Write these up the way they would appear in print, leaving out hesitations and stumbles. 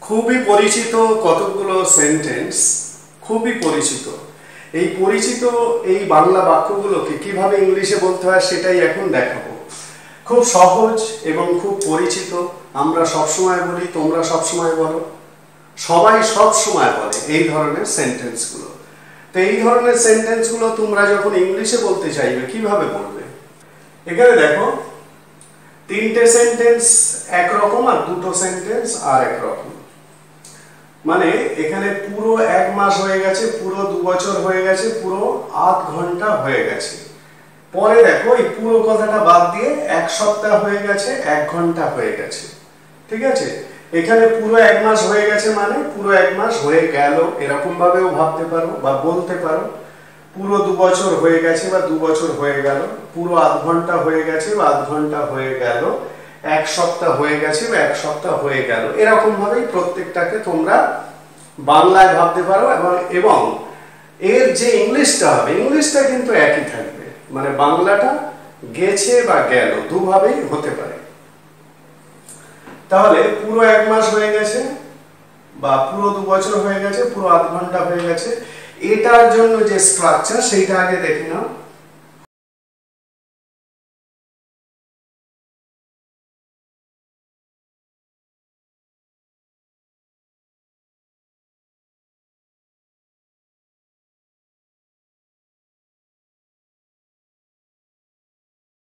খুবই পরিচিত কতগুলো সেন্টেন্স, খুবই পরিচিত। এই পরিচিত এই বাংলা বাক্যগুলোকে কিভাবে ইংলিশে বলতে হয় সেটাই এখন দেখাবো। খুব সহজ এবং খুব পরিচিত। আমরা সবসময় বলি, তোমরা সবসময় বলো, সবাই সব সময় বলে এই ধরনের সেন্টেন্সগুলো। তো এই ধরনের সেন্টেন্সগুলো তোমরা যখন ইংলিশে বলতে চাইবে কিভাবে বলবে? এখানে দেখো, তিনটে সেন্টেন্স একরকম আর দুটো সেন্টেন্স আর একরকম। মানে এখানে পুরো 1 মাস হয়ে গেছে, পুরো 2 বছর হয়ে গেছে, পুরো আধ ঘন্টা হয়ে গেছে। পরে দেখো এই পুরো কথাটা বাদ দিয়ে 1 সপ্তাহ হয়ে গেছে, 1 ঘন্টা হয়ে গেছে। ঠিক আছে, এখানে পুরো 1 মাস হয়ে গেছে মানে পুরো 1 মাস হয়ে গেল, এরকম ভাবেও ভাবতে পারো বা বলতে পারো। পুরো 2 বছর হয়ে গেছে বা 2 বছর হয়ে গেল, পুরো আধ ঘন্টা হয়ে গেছে বা আধ ঘন্টা হয়ে গেল, 1 সপ্তাহ হয়ে গেছে বা 1 সপ্তাহ হয়ে গেল। এরকম ভাবেই প্রত্যেকটাকে তোমরা বাংলায় ভাবতে পারো এবং এর যে ইংলিশটা হবে, ইংলিশটা কিন্তু একই থাকবে। মানে বাংলাটা গেছে বা গেল দুভাবেই হতে পারে। তাহলে পুরো 1 মাস হয়ে গেছে বা পুরো 2 বছর হয়ে গেছে, পুরো আধ ঘন্টা হয়ে গেছে, এটার জন্য যে স্ট্রাকচার সেইটা আগে দেখে নাও।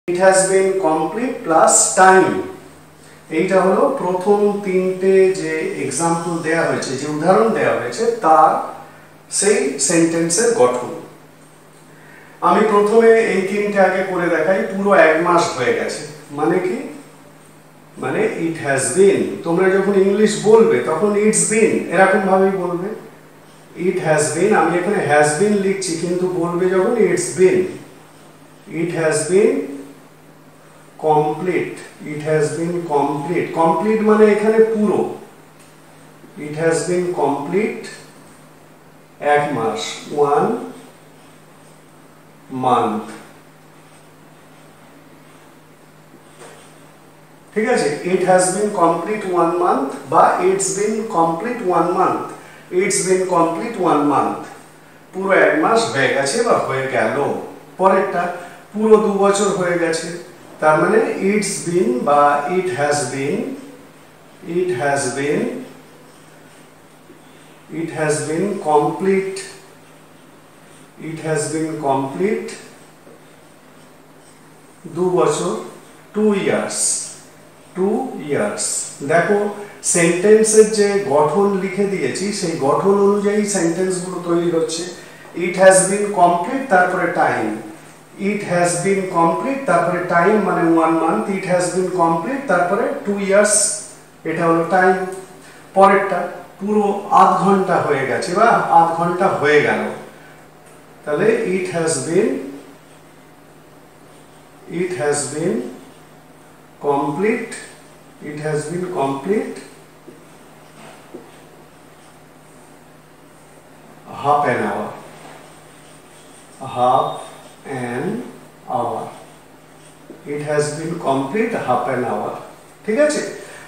It has been complete plus time. এইটা হলো প্রথম তিনটে যে এক্সাম্পল দেয়া হয়েছে, যে উদাহরণ দেয়া হয়েছে তার সেই সেন্টেন্সের গঠন। আমি প্রথমে এই তিনটে আগে করে দেখাই। পুরো 1 মাস হয়ে গেছে মানে কি? মানে ইট হ্যাজ বিন। তোমরা যখন ইংলিশ বলবে তখন ইটস বিন এরকম ভাবেই বলবে। ইট হ্যাজ বিন, আমি এখানে হ্যাজ বিন লিখছি কিন্তু বলবে যখন it's been. It has been complete. It has been complete. Complete মানে এখানে পুরো। ইট হ্যাজ বিন কমপ্লিট 1 মাস, 1 মান্থ। ঠিক আছে, it has been complete 1 month বা it's been complete 1 month. It's been complete 1 month, পুরো 1 মাস হয়ে গেছে বা হয়ে গেল। পরেরটা পুরো 2 বছর হয়ে গেছে, তার মানে ইটস বিন বা ইট has been, it has been, it has been complete, it has been complete 2 বছর, 2 ইয়ার্স, 2 ইয়ার্স। দেখো সেন্টেন্সের যে গঠন লিখে দিয়েছি সেই গঠন অনুযায়ী সেন্টেন্সগুলো তৈরি হচ্ছে। ইট হ্যাজ বিন কমপ্লিট তারপরে time, it has been complete তারপরে টাইম মানে 1 month, it has been complete তারপরে 2 ইয়ার্স, এটা হলো টাইম। পরেরটা পুরো আধ ঘন্টা হয়ে গেছে বা আধ ঘন্টা হয়ে গেল, তাহলে ইট has been, it has been complete, it has been complete half an hour, half an hour, it has been complete half an hour। ঠিক আছে,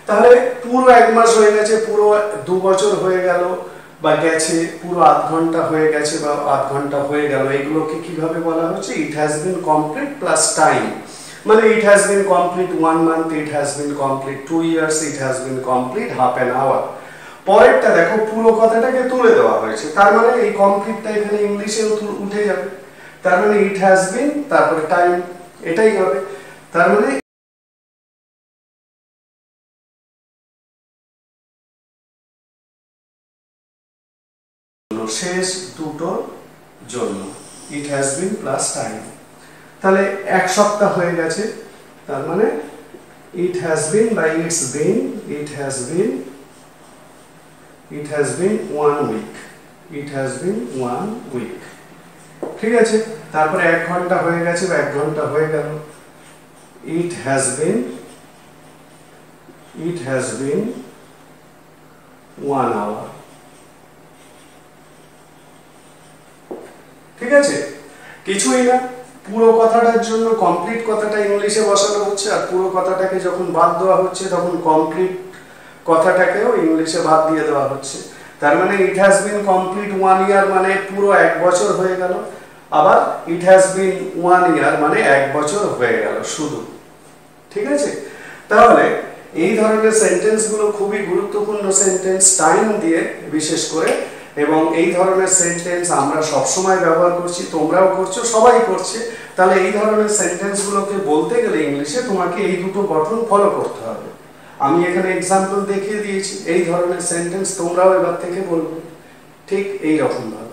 তাহলে পুরো 1 মাস হয়ে গেছে, পুরো 2 বছর হয়ে গেল বা গেছে, পুরো আধ ঘন্টা হয়ে গেছে বা আধ ঘন্টা হয়ে গেল, এগুলোকে কিভাবে বলা হচ্ছে? It has been complete plus time. মানে it has been complete 1 month, it has been complete 2 years, it has been complete half an hour. পরেরটা দেখো পুরো কথাটাকে তুলে দেওয়া হয়েছে, তার মানে এই কমপ্লিটটা এখানে ইংলিশে উঠে যাবে। তার মানে ইট হ্যাজ বিন তারপরে টাইম, এটাই হবে। তার মানে শেষ দুটোর জন্য ইট হ্যাজ বিন প্লাস টাইম। তাহলে 1 সপ্তাহ হয়ে গেছে, তার মানে ইট হ্যাজ বিন বা it's been, it has been, it has been 1 week, it has been 1 week. ঠিক আছে, তারপরে 1 ঘন্টা হয়ে গেছে বা 1 ঘন্টা হয়ে গেল, it has been, it has been 1 hour. ঠিক আছে, কিছুই না, পুরো কথাটার জন্য কমপ্লিট কথাটা ইংলিশে বসানো হচ্ছে আর পুরো কথাটাকে যখন বাদ দেওয়া হচ্ছে তখন কমপ্লিট কথাটাকেও ইংলিশে বাদ দিয়ে দেওয়া হচ্ছে। তার মানে ইট হ্যাজ বিন কমপ্লিট 1 ইয়ার মানে পুরো 1 বছর হয়ে গেল, আবার ইট হ্যাজ বিন 1 ইয়ার মানে 1 বছর হয়ে গেল শুধু। ঠিক আছে, তাহলে এই ধরনের সেন্টেন্সগুলো খুবই গুরুত্বপূর্ণ সেন্টেন্স, টাইম দিয়ে বিশেষ করে, এবং এই ধরনের সেন্টেন্স আমরা সবসময় ব্যবহার করছি, তোমরাও করছো, সবাই করছে। তাহলে এই ধরনের সেন্টেন্সগুলোকে বলতে গেলে ইংলিশে তোমাকে এই দুটো গঠন ফলো করতে হবে। আমি এখানে এক্সাম্পল দেখিয়ে দিয়েছি, এই ধরনের সেন্টেন্স তোমরাও এবার থেকে বলবে ঠিক এই রকম ভাবে।